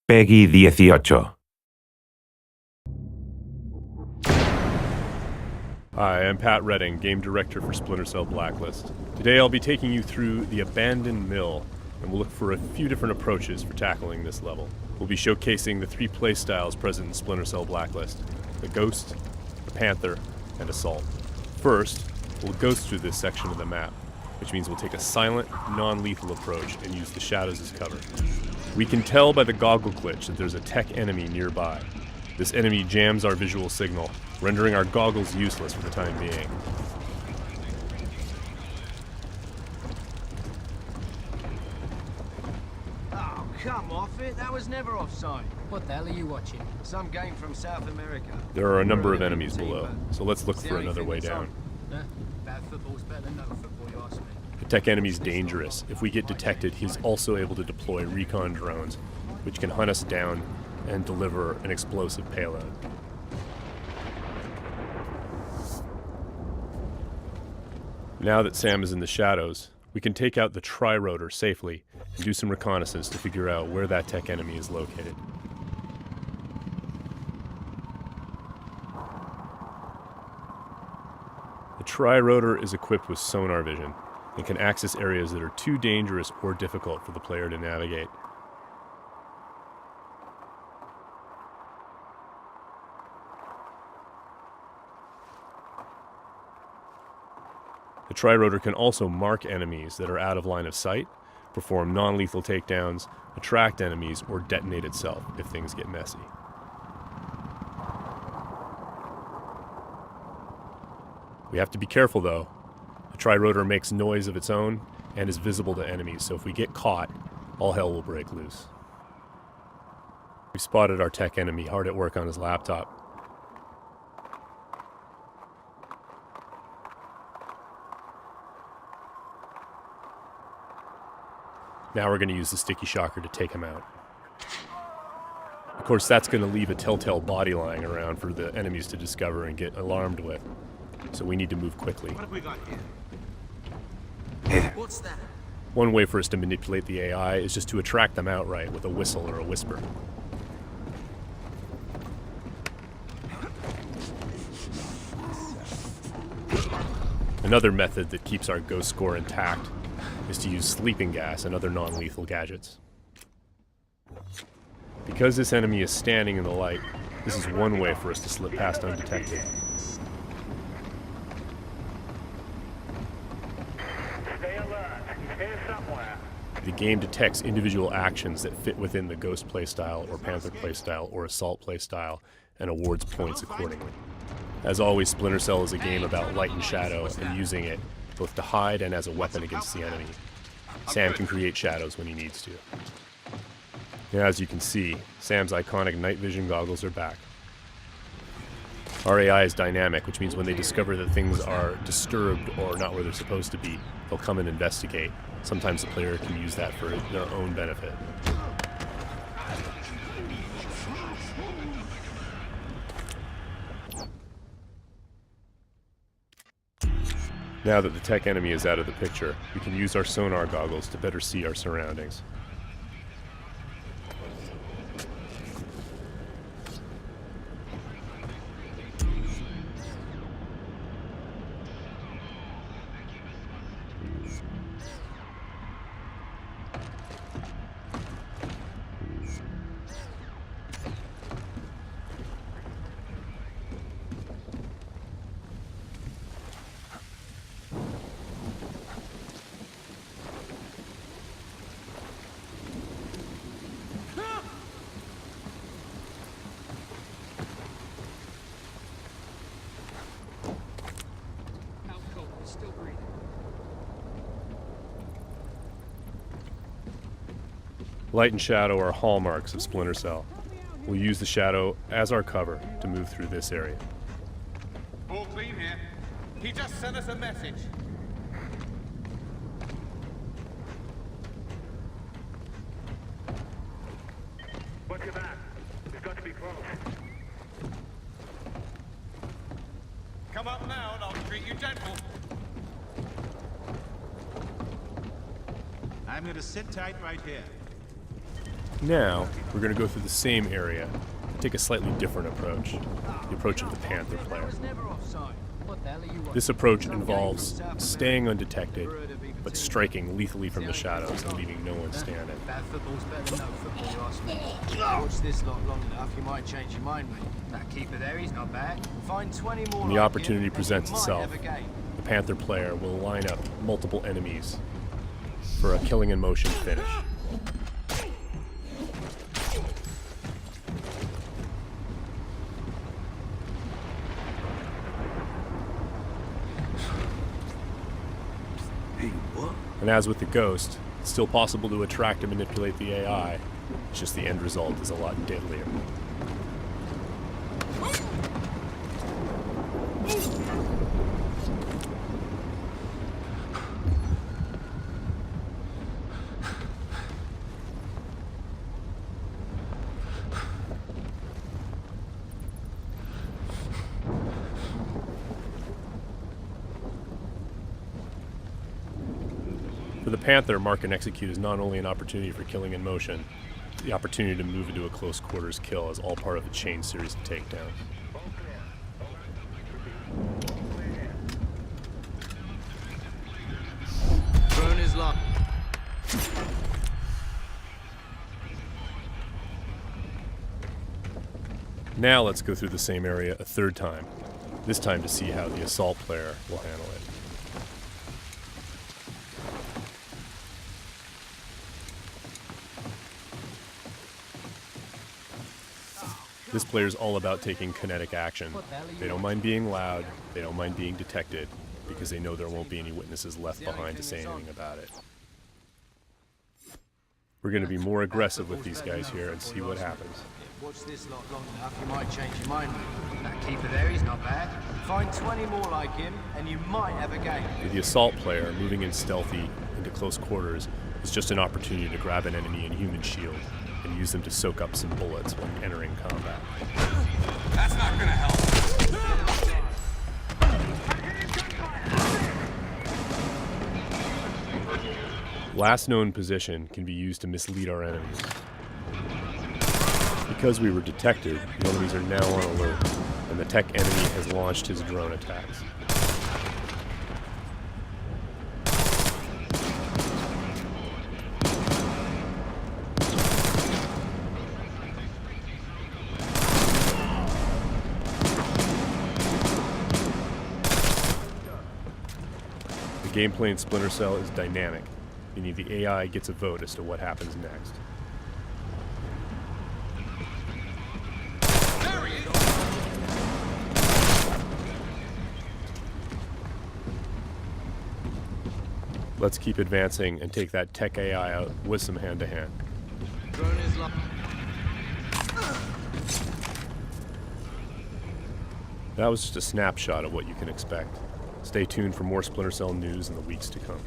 Peggy 18. Hi, I'm Pat Redding, Game Director for Splinter Blacklist. Today I'll be taking you through the Abandoned Mill, and we'll look for a few different approaches for tackling this level. We'll be showcasing the three playstyles present in Splinter Blacklist: the Ghost, the Panther, and Assault. First, we'll ghost through this section of the map, which means we'll take a silent, non-lethal approach and use the shadows as cover. We can tell by the goggle glitch that there's a tech enemy nearby. This enemy jams our visual signal, rendering our goggles useless for the time being. Oh, come off it. That was never offside. What the hell are you watching? Some game from South America. There are a number of enemies below, so let's look for another way down. Bad football's better than no football, you ask me. The tech enemy's dangerous. If we get detected, he's also able to deploy recon drones, which can hunt us down and deliver an explosive payload. Now that Sam is in the shadows, we can take out the tri-rotor safely and do some reconnaissance to figure out where that tech enemy is located. The tri-rotor is equipped with sonar vision and can access areas that are too dangerous or difficult for the player to navigate. The tri-rotor can also mark enemies that are out of line of sight, perform non-lethal takedowns, attract enemies, or detonate itself if things get messy. We have to be careful though. The tri-rotor makes noise of its own and is visible to enemies, so if we get caught, all hell will break loose. We've spotted our tech enemy hard at work on his laptop. Now we're going to use the sticky shocker to take him out. Of course, that's going to leave a telltale body lying around for the enemies to discover and get alarmed with. So we need to move quickly. What have we got here? What's that? One way for us to manipulate the AI is just to attract them outright with a whistle or a whisper. Another method that keeps our ghost score intact is to use sleeping gas and other non-lethal gadgets. Because this enemy is standing in the light, this is one way for us to slip past undetected. Stay alert. He's here somewhere. The game detects individual actions that fit within the Ghost playstyle or Panther playstyle or Assault playstyle and awards points accordingly. As always, Splinter Cell is a game about light and shadow and using it both to hide and as a weapon against the enemy. Sam can create shadows when he needs to. Now, as you can see, Sam's iconic night vision goggles are back. Our AI is dynamic, which means when they discover that things are disturbed or not where they're supposed to be, they'll come and investigate. Sometimes the player can use that for their own benefit. Now that the tech enemy is out of the picture, we can use our sonar goggles to better see our surroundings. Still breathing. Light and shadow are hallmarks of Splinter Cell. We'll use the shadow as our cover to move through this area. All clean here. He just sent us a message. Watch your back. We've got to be close. Come up now and I'll treat you gentle. I'm gonna sit tight right here. Now, we're going to go through the same area and take a slightly different approach, the approach of the Panther player. What the hell are you watching? This approach involves staying undetected, but striking lethally from the shadows and leaving no one standing. Bad football's better than no football, you ask me. Watch this lot long enough, you might change your mind, mate. That keeper there, he's not bad. Find 20 more When the like opportunity him, and presents you might itself, have a game. the Panther player will line up multiple enemies for a killing in motion finish. Hey, what? And as with the Ghost, it's still possible to attract and manipulate the AI. It's just the end result is a lot deadlier. For the Panther, mark and execute is not only an opportunity for killing in motion, the opportunity to move into a close quarters kill is all part of a chain series of takedowns. Drone is locked. Now let's go through the same area a third time, this time to see how the assault player will handle it. This player is all about taking kinetic action. They don't mind being loud, they don't mind being detected, because they know there won't be any witnesses left behind to say anything about it. We're going to be more aggressive with these guys here and see what happens. Watch this lot long enough, you might change your mind, mate. That keeper there, he's not bad. Find 20 more like him, and you might have a game. For the assault player, moving in stealthy into close quarters is just an opportunity to grab an enemy in human shield and use them to soak up some bullets when entering combat. That's not gonna help. Last known position can be used to mislead our enemies. Because we were detected, the enemies are now on alert, and the tech enemy has launched his drone attacks. The gameplay in Splinter Cell is dynamic, meaning the AI gets a vote as to what happens next. Let's keep advancing and take that tech AI out with some hand-to-hand. Drone is locked. That was just a snapshot of what you can expect. Stay tuned for more Splinter Cell news in the weeks to come.